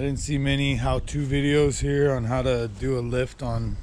didn't see many how-to videos here on how to do a lift on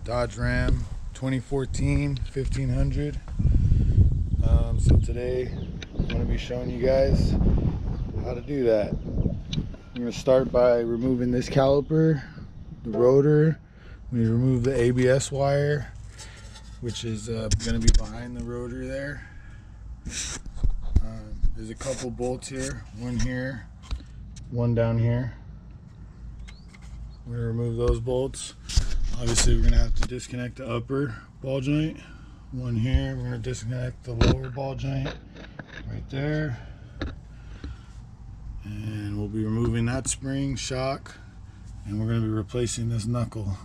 Dodge Ram 2014 1500. So today I'm going to be showing you guys how to do that. I'm going to start by removing this caliper, the rotor. We remove the ABS wire, which is going to be behind the rotor there. There's a couple bolts here, one here, one down here. We're going to remove those bolts. Obviously we're going to have to disconnect the upper ball joint. One here, we're going to disconnect the lower ball joint right there. And we'll be removing that spring shock, and we're going to be replacing this knuckle.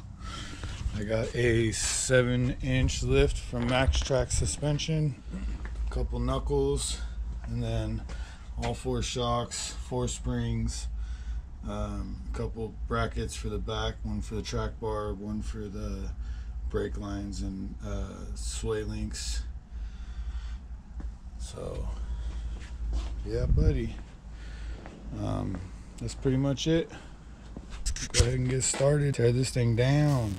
I got a 7-inch lift from MaxTrac suspension, a couple knuckles, and then all 4 shocks, 4 springs, a couple brackets for the back, one for the track bar, one for the brake lines, and sway links. So yeah, buddy, that's pretty much it. Go ahead and get started. Tear this thing down.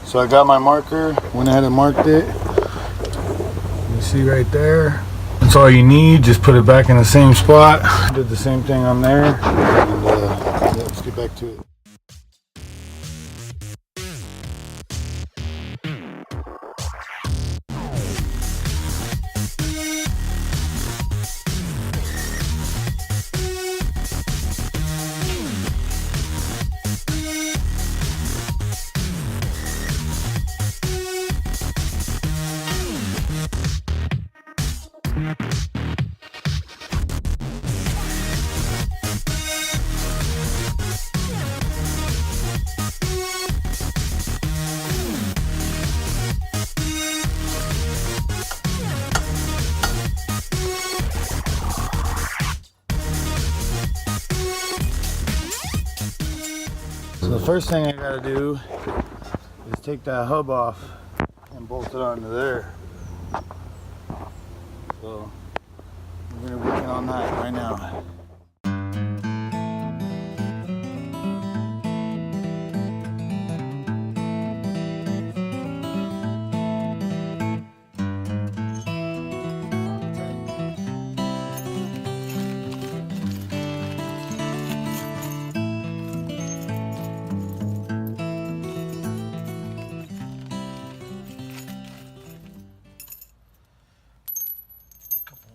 So I got my marker, went ahead and marked it. You see right there. That's all you need, just put it back in the same spot. Did the same thing on there, and yeah, let's get back to it. So the first thing I gotta do is take that hub off and bolt it onto there. So we're gonna work on that right now.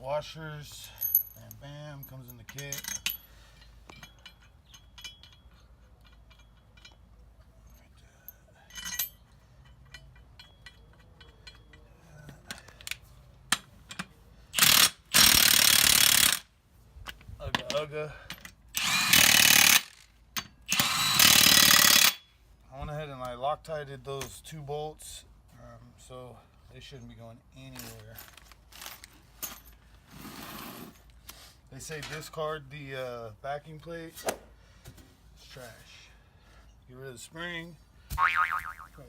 Washers and Bam, comes in the kit. Ugga. I went ahead and I Loctited those 2 bolts, so they shouldn't be going anywhere. They say discard the backing plate. It's trash. Get rid of the spring. Probably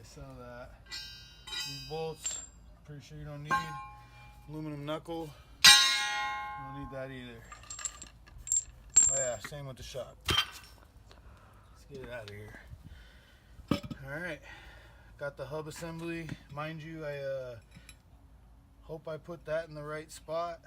sell that. These bolts, pretty sure you don't need. Aluminum knuckle. You don't need that either. Oh yeah, same with the shock. Let's get it out of here. Alright, got the hub assembly. Mind you, I hope I put that in the right spot.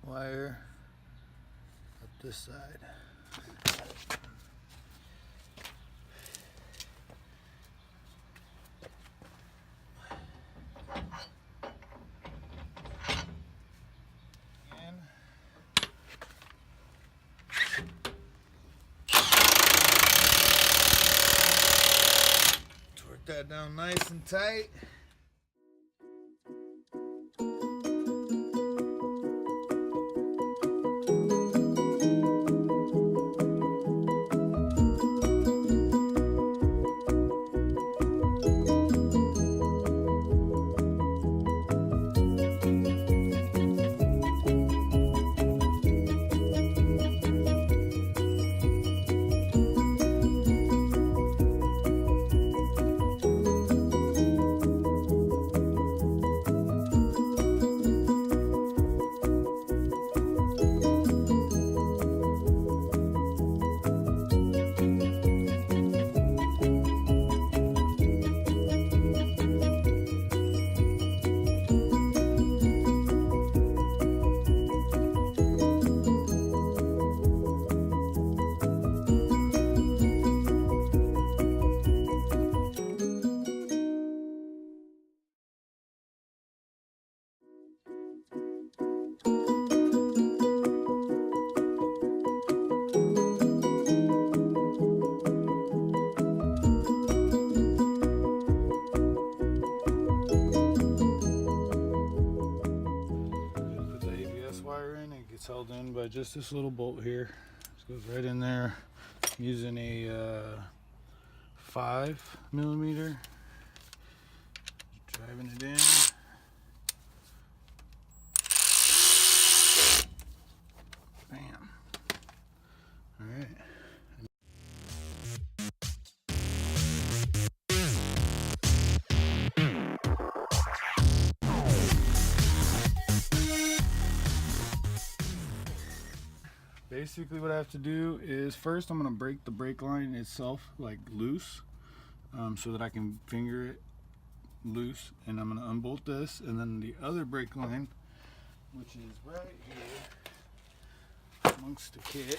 Wire up this side. Again. Torque that down nice and tight. It's held in by just this little bolt here. This goes right in there. I'm using a 5mm. Driving it in. Bam. All right. Basically what I have to do is first I'm going to break the brake line itself like loose so that I can finger it loose, and I'm going to unbolt this, and then the other brake line, which is right here amongst the kit,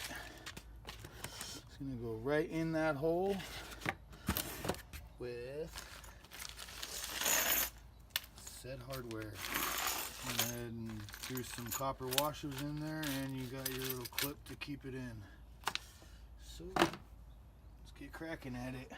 it's going to go right in that hole with said hardware. Go ahead and threw some copper washers in there, and you got your little clip to keep it in. So let's get cracking at it.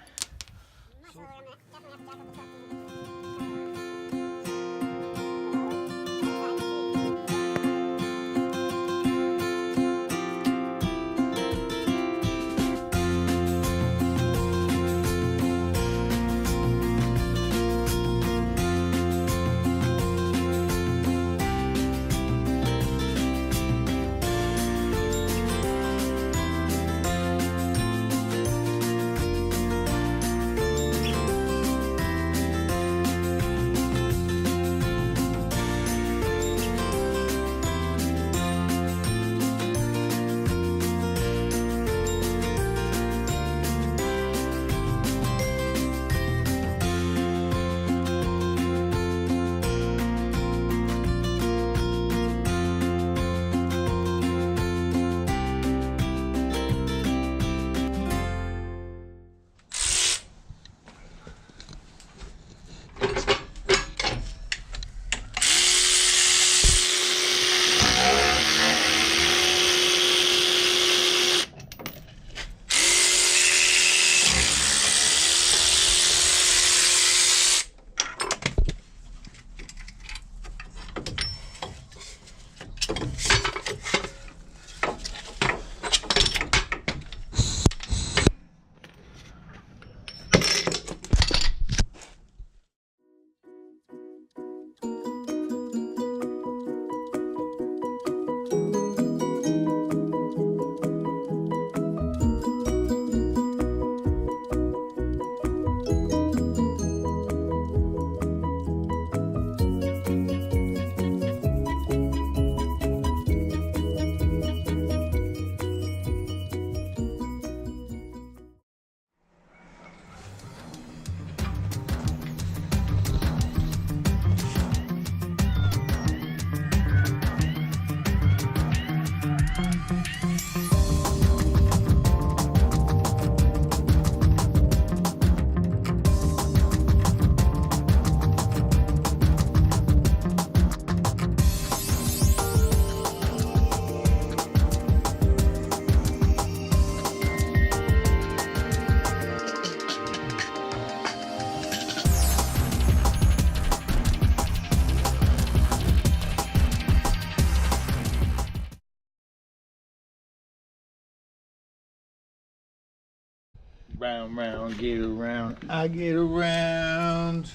Round, round, get around. I get around.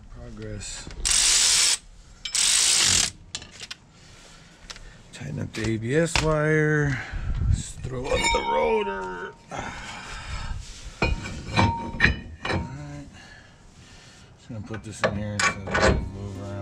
Progress. Tighten up the ABS wire. Just throw up the rotor. Alright. Just gonna put this in here so it doesn't move around.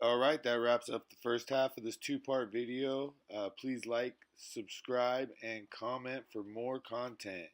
Alright, that wraps up the first half of this two-part video. Please like, subscribe, and comment for more content.